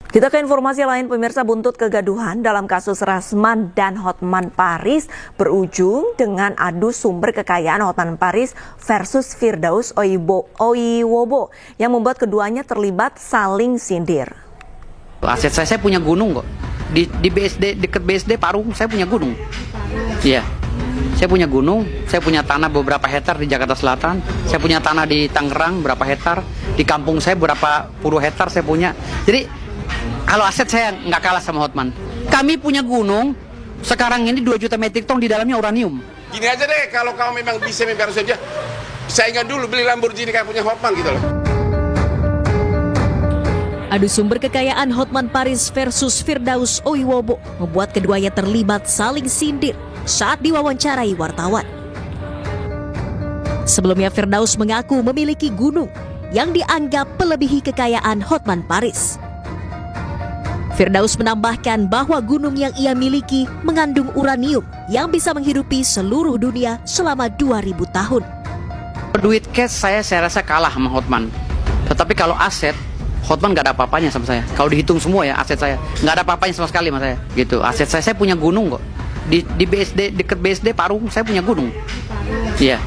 Kita ke informasi lain, pemirsa. Buntut kegaduhan dalam kasus Rasman dan Hotman Paris berujung dengan adu sumber kekayaan Hotman Paris versus Firdaus Oiwobo yang membuat keduanya terlibat saling sindir. Aset saya punya gunung kok. Di BSD, dekat BSD Parung, saya punya gunung. Iya. Saya punya gunung, saya punya tanah beberapa hektar di Jakarta Selatan, saya punya tanah di Tangerang berapa hektar, di kampung saya berapa puluh hektar saya punya. Jadi kalau aset saya nggak kalah sama Hotman. Kami punya gunung, sekarang ini 2 juta metrik ton di dalamnya uranium. Gini aja deh, kalau kamu memang bisa membayar saja, saingan dulu beli Lamborghini kayak punya Hotman gitu loh. Adu sumber kekayaan Hotman Paris versus Firdaus Oiwobo membuat keduanya terlibat saling sindir saat diwawancarai wartawan. Sebelumnya Firdaus mengaku memiliki gunung yang dianggap melebihi kekayaan Hotman Paris. Firdaus menambahkan bahwa gunung yang ia miliki mengandung uranium yang bisa menghidupi seluruh dunia selama 2000 tahun. Duit cash saya rasa kalah sama Hotman. Tetapi kalau aset, Hotman nggak ada apa-apanya sama saya. Kalau dihitung semua ya aset saya nggak ada apa-apanya sama sekali sama saya. Gitu. Aset saya punya gunung kok. Di BSD, dekat BSD Parung, saya punya gunung. Iya.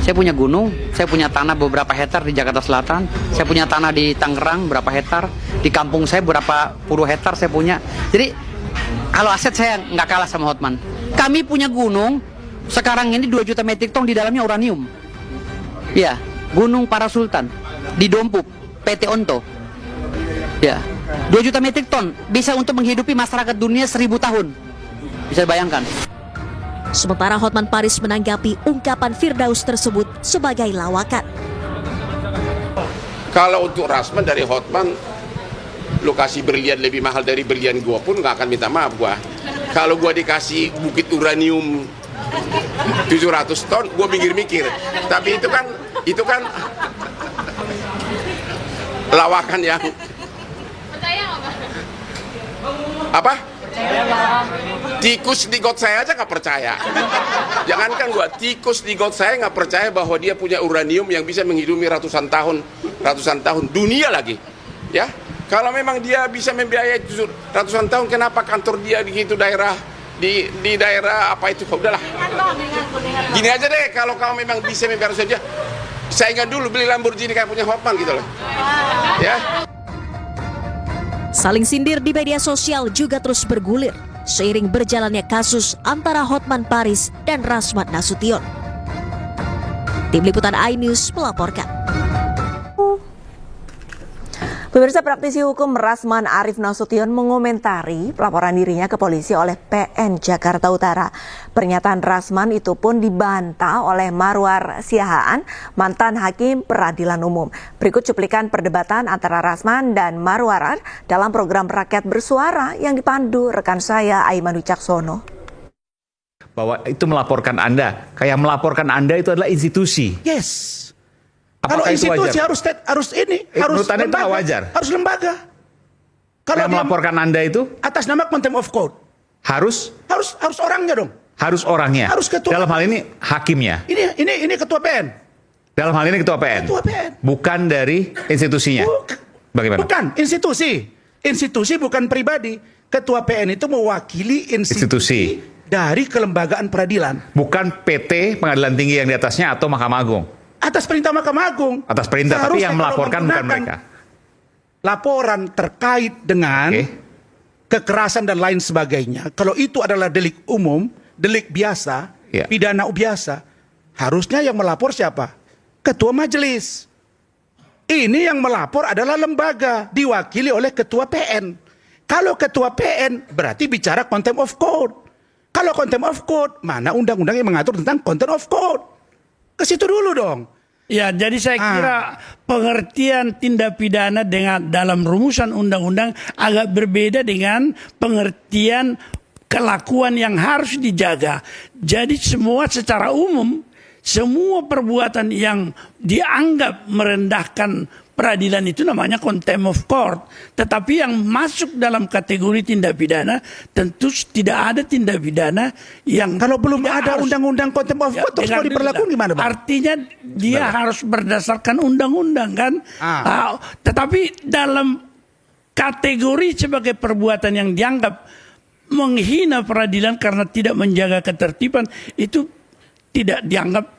Saya punya gunung, saya punya tanah beberapa hektar di Jakarta Selatan, saya punya tanah di Tangerang berapa hektar, di kampung saya berapa puluh hektar saya punya. Jadi kalau aset saya nggak kalah sama Hotman. Kami punya gunung, sekarang ini 2 juta metrik ton di dalamnya uranium. Iya, Gunung Parasultan di Dompup, PT Onto. Ya, 2 juta metrik ton bisa untuk menghidupi masyarakat dunia 1000 tahun. Bisa bayangkan. Sementara Hotman Paris menanggapi ungkapan Firdaus tersebut sebagai lawakan. Kalau untuk Rasman dari Hotman, lokasi berlian lebih mahal dari berlian gua pun nggak akan minta maaf gua. Kalau gua dikasih bukit uranium 700 ton, gua mikir-mikir. Tapi itu kan lawakan yang apa? Tikus di got saya aja nggak percaya. Jangankan gua, tikus di got saya nggak percaya bahwa dia punya uranium yang bisa menghidupi ratusan tahun dunia lagi. Ya, kalau memang dia bisa membiayai ratusan tahun, kenapa kantor dia di gitu daerah di daerah apa itu? Udahlah. Gini aja deh, kalau kamu memang bisa membayar saja, saingan dulu beli Lamborghini kayak punya Hotman gitu loh. Ya. Saling sindir di media sosial juga terus bergulir seiring berjalannya kasus antara Hotman Paris dan Rasman Nasution. Tim Liputan iNews melaporkan. Pemirsa, praktisi hukum Rasman Arief Nasution mengomentari pelaporan dirinya ke polisi oleh PN Jakarta Utara. Pernyataan Rasman itu pun dibantah oleh Marwar Siahaan, mantan hakim peradilan umum. Berikut cuplikan perdebatan antara Rasman dan Marwar dalam program Rakyat Bersuara yang dipandu rekan saya Aiman Wicaksono. Bahwa itu melaporkan Anda, kayak melaporkan Anda itu adalah institusi. Yes. Apakah kalau institusi harus harus lembaga, wajar? Harus lembaga. Kalau melaporkan Anda itu atas nama contempt of court harus orangnya dong. Harus orangnya. Harus ketua. Dalam hal ini hakimnya. Ini ketua PN. Dalam hal ini ketua PN. Ketua PN. Bukan dari institusinya. Bagaimana? Bukan institusi. Institusi bukan pribadi. Ketua PN itu mewakili institusi dari kelembagaan peradilan. Bukan PT Pengadilan Tinggi yang di atasnya atau Mahkamah Agung. Atas perintah Mahkamah Agung. Atas perintah, tapi yang melaporkan bukan mereka. Laporan terkait dengan kekerasan dan lain sebagainya. Kalau itu adalah delik umum, delik biasa, pidana biasa, harusnya yang melapor siapa? Ketua majelis. Ini yang melapor adalah lembaga, diwakili oleh ketua PN. Kalau ketua PN berarti bicara contempt of court. Kalau contempt of court, mana undang-undang yang mengatur tentang contempt of court? Ke situ dulu dong. Ya, jadi saya kira pengertian tindak pidana dengan dalam rumusan undang-undang agak berbeda dengan pengertian kelakuan yang harus dijaga. Jadi semua secara umum, semua perbuatan yang dianggap merendahkan peradilan itu namanya contempt of court. Tetapi yang masuk dalam kategori tindak pidana tentu tidak ada tindak pidana yang kalau belum ada undang-undang contempt of court terus mau diperlakukan gimana, Bang? Artinya dia harus berdasarkan undang-undang kan. Tetapi dalam kategori sebagai perbuatan yang dianggap menghina peradilan karena tidak menjaga ketertiban itu tidak dianggap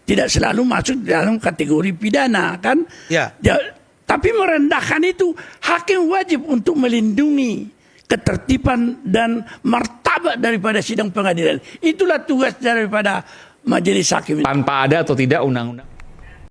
tidak selalu masuk dalam kategori pidana kan? Ya. Tapi merendahkan itu hakim wajib untuk melindungi ketertiban dan martabat daripada sidang pengadilan. Itulah tugas daripada majelis hakim. Tanpa ada atau tidak undang-undang.